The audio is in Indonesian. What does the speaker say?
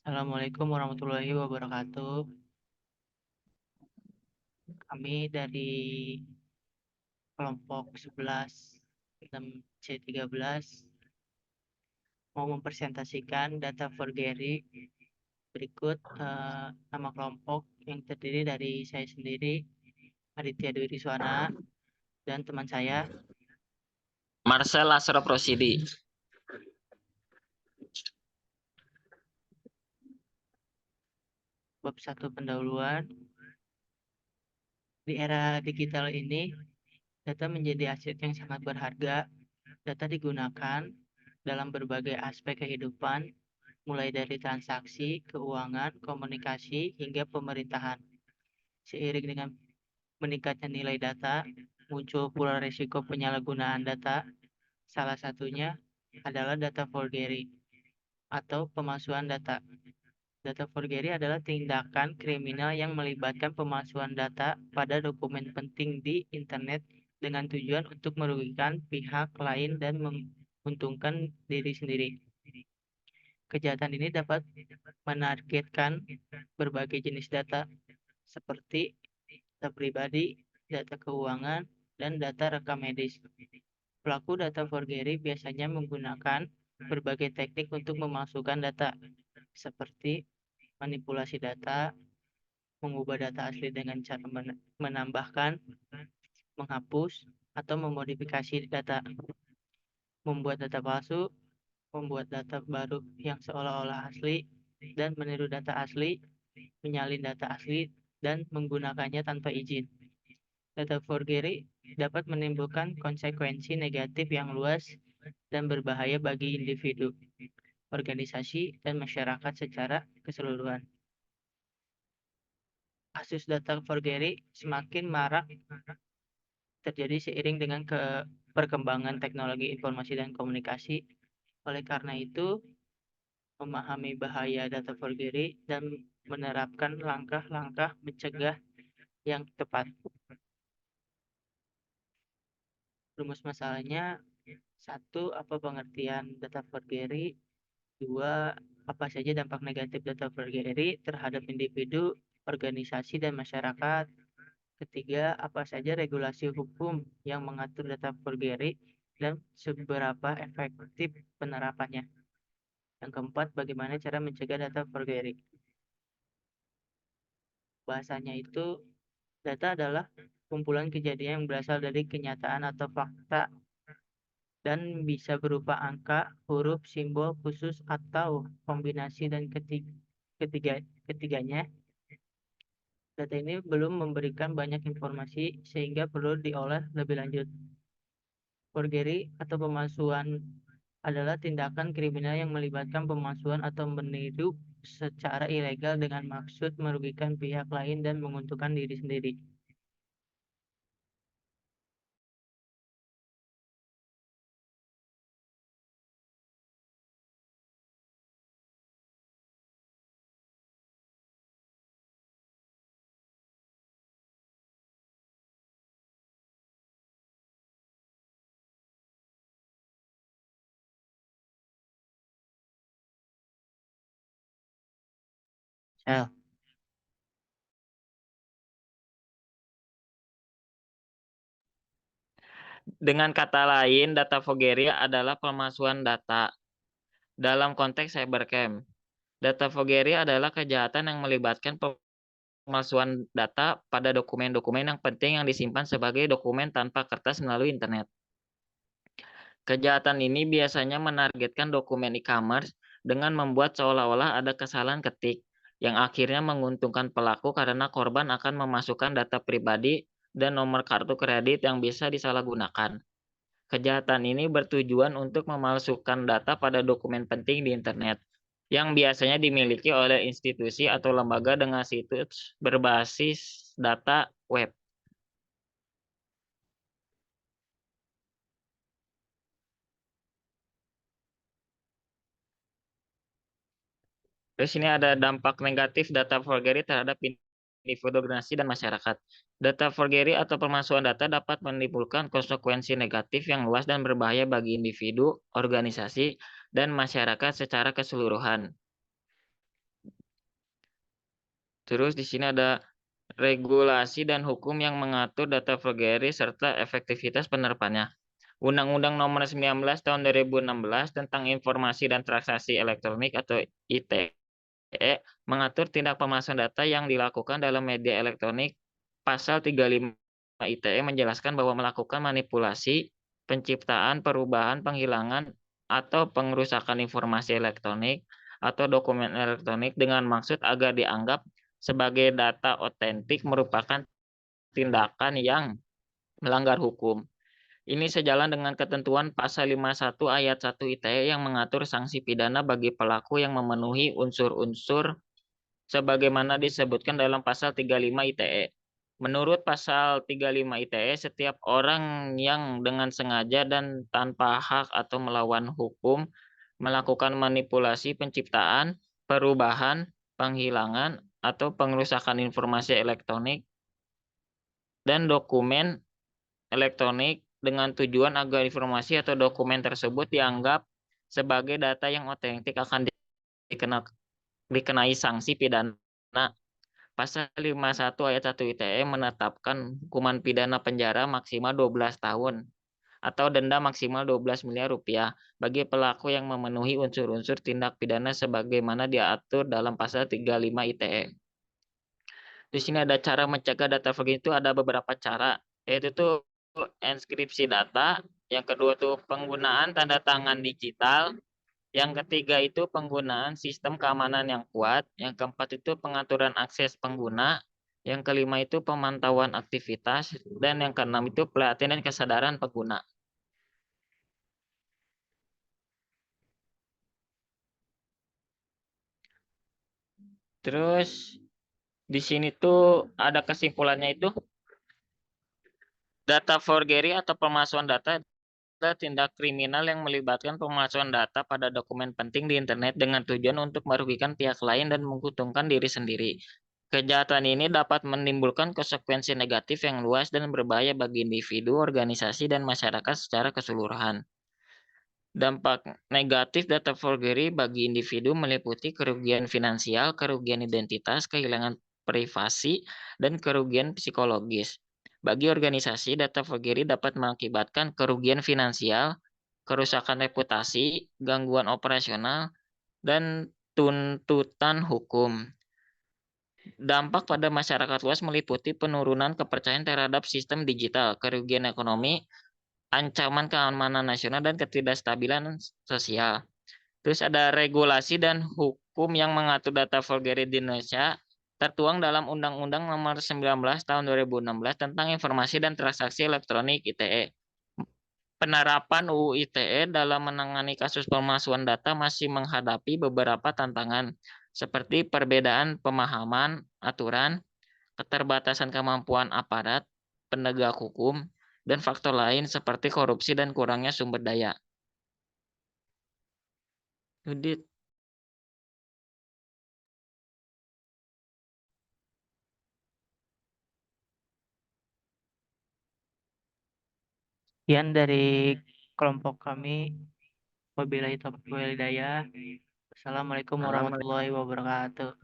Assalamualaikum warahmatullahi wabarakatuh. Kami dari kelompok 11 6C13 mau mempresentasikan data for Gary. Berikut nama kelompok yang terdiri dari saya sendiri, Aditya Dwi Riswana, dan teman saya, Marcel Asraf Rosidi. bab 1 pendahuluan. Di era digital ini, data menjadi aset yang sangat berharga. Data digunakan dalam berbagai aspek kehidupan, mulai dari transaksi, keuangan, komunikasi, hingga pemerintahan. Seiring dengan meningkatnya nilai data, muncul pula risiko penyalahgunaan data. Salah satunya adalah data forgery atau pemalsuan data. Data forgery adalah tindakan kriminal yang melibatkan pemalsuan data pada dokumen penting di internet dengan tujuan untuk merugikan pihak lain dan menguntungkan diri sendiri. Kejahatan ini dapat menargetkan berbagai jenis data seperti data pribadi, data keuangan, dan data rekam medis. Pelaku data forgery biasanya menggunakan berbagai teknik untuk memasukkan data, seperti manipulasi data, mengubah data asli dengan cara menambahkan, menghapus, atau memodifikasi data, membuat data palsu, membuat data baru yang seolah-olah asli, dan meniru data asli, menyalin data asli, dan menggunakannya tanpa izin. Data forgery dapat menimbulkan konsekuensi negatif yang luas dan berbahaya bagi individu, organisasi, dan masyarakat secara keseluruhan. Kasus data forgery semakin marak terjadi seiring dengan perkembangan teknologi informasi dan komunikasi. Oleh karena itu, memahami bahaya data forgery dan menerapkan langkah-langkah mencegah yang tepat. Rumus masalahnya: 1. Apa pengertian data forgery? 2. Apa saja dampak negatif data forgery terhadap individu, organisasi, dan masyarakat? Ketiga, apa saja regulasi hukum yang mengatur data forgery dan seberapa efektif penerapannya? Yang keempat, bagaimana cara mencegah data forgery? Bahasanya itu, data adalah kumpulan kejadian yang berasal dari kenyataan atau fakta dan bisa berupa angka, huruf, simbol khusus, atau kombinasi dan ketiganya. Data ini belum memberikan banyak informasi sehingga perlu diolah lebih lanjut. Forgery atau pemalsuan adalah tindakan kriminal yang melibatkan pemalsuan atau meniru secara ilegal dengan maksud merugikan pihak lain dan menguntungkan diri sendiri. Sel. Dengan kata lain, data forgery adalah pemalsuan data. Dalam konteks cybercrime, data forgery adalah kejahatan yang melibatkan pemalsuan data pada dokumen-dokumen yang penting yang disimpan sebagai dokumen tanpa kertas melalui internet. Kejahatan ini biasanya menargetkan dokumen e-commerce dengan membuat seolah-olah ada kesalahan ketik, yang akhirnya menguntungkan pelaku karena korban akan memasukkan data pribadi dan nomor kartu kredit yang bisa disalahgunakan. Kejahatan ini bertujuan untuk memalsukan data pada dokumen penting di internet, yang biasanya dimiliki oleh institusi atau lembaga dengan situs berbasis data web. Terus ini ada dampak negatif data forgery terhadap individu, organisasi, dan masyarakat. Data forgery atau pemalsuan data dapat menimbulkan konsekuensi negatif yang luas dan berbahaya bagi individu, organisasi, dan masyarakat secara keseluruhan. Terus di sini ada regulasi dan hukum yang mengatur data forgery serta efektivitas penerapannya. Undang-Undang Nomor 19 Tahun 2016 tentang Informasi dan Transaksi Elektronik atau ITE mengatur tindak pemalsuan data yang dilakukan dalam media elektronik. Pasal 35 ITE menjelaskan bahwa melakukan manipulasi, penciptaan, perubahan, penghilangan, atau pengerusakan informasi elektronik atau dokumen elektronik dengan maksud agar dianggap sebagai data otentik merupakan tindakan yang melanggar hukum. Ini sejalan dengan ketentuan Pasal 51 Ayat 1 ITE yang mengatur sanksi pidana bagi pelaku yang memenuhi unsur-unsur sebagaimana disebutkan dalam Pasal 35 ITE. Menurut Pasal 35 ITE, setiap orang yang dengan sengaja dan tanpa hak atau melawan hukum melakukan manipulasi penciptaan, perubahan, penghilangan, atau pengerusakan informasi elektronik dan dokumen elektronik dengan tujuan agar informasi atau dokumen tersebut dianggap sebagai data yang otentik akan dikenai sanksi pidana. Pasal 51 ayat 1 ITE menetapkan hukuman pidana penjara maksimal 12 tahun atau denda maksimal 12 miliar rupiah bagi pelaku yang memenuhi unsur-unsur tindak pidana sebagaimana diatur dalam pasal 35 ITE. Di sini ada cara mencegah data forgery itu ada beberapa cara, yaitu tuh enskripsi data, yang kedua tuh penggunaan tanda tangan digital, yang ketiga itu penggunaan sistem keamanan yang kuat, yang keempat itu pengaturan akses pengguna, yang kelima itu pemantauan aktivitas, dan yang keenam itu pelatihan dan kesadaran pengguna. Terus di sini tuh ada kesimpulannya itu data forgery atau pemalsuan data adalah tindak kriminal yang melibatkan pemalsuan data pada dokumen penting di internet dengan tujuan untuk merugikan pihak lain dan menguntungkan diri sendiri. Kejahatan ini dapat menimbulkan konsekuensi negatif yang luas dan berbahaya bagi individu, organisasi, dan masyarakat secara keseluruhan. Dampak negatif data forgery bagi individu meliputi kerugian finansial, kerugian identitas, kehilangan privasi, dan kerugian psikologis. Bagi organisasi, data forgery dapat mengakibatkan kerugian finansial, kerusakan reputasi, gangguan operasional, dan tuntutan hukum. Dampak pada masyarakat luas meliputi penurunan kepercayaan terhadap sistem digital, kerugian ekonomi, ancaman keamanan nasional, dan ketidakstabilan sosial. Terus ada regulasi dan hukum yang mengatur data forgery di Indonesia tertuang dalam Undang-Undang Nomor 19 Tahun 2016 tentang Informasi dan Transaksi Elektronik ITE. Penerapan UU ITE dalam menangani kasus pemalsuan data masih menghadapi beberapa tantangan seperti perbedaan pemahaman aturan, keterbatasan kemampuan aparat penegak hukum, dan faktor lain seperti korupsi dan kurangnya sumber daya. Yudit. Sekian dari kelompok kami. Wabillahi taufiq wal hidayah. Assalamualaikum Assalamualaikum. warahmatullahi wabarakatuh.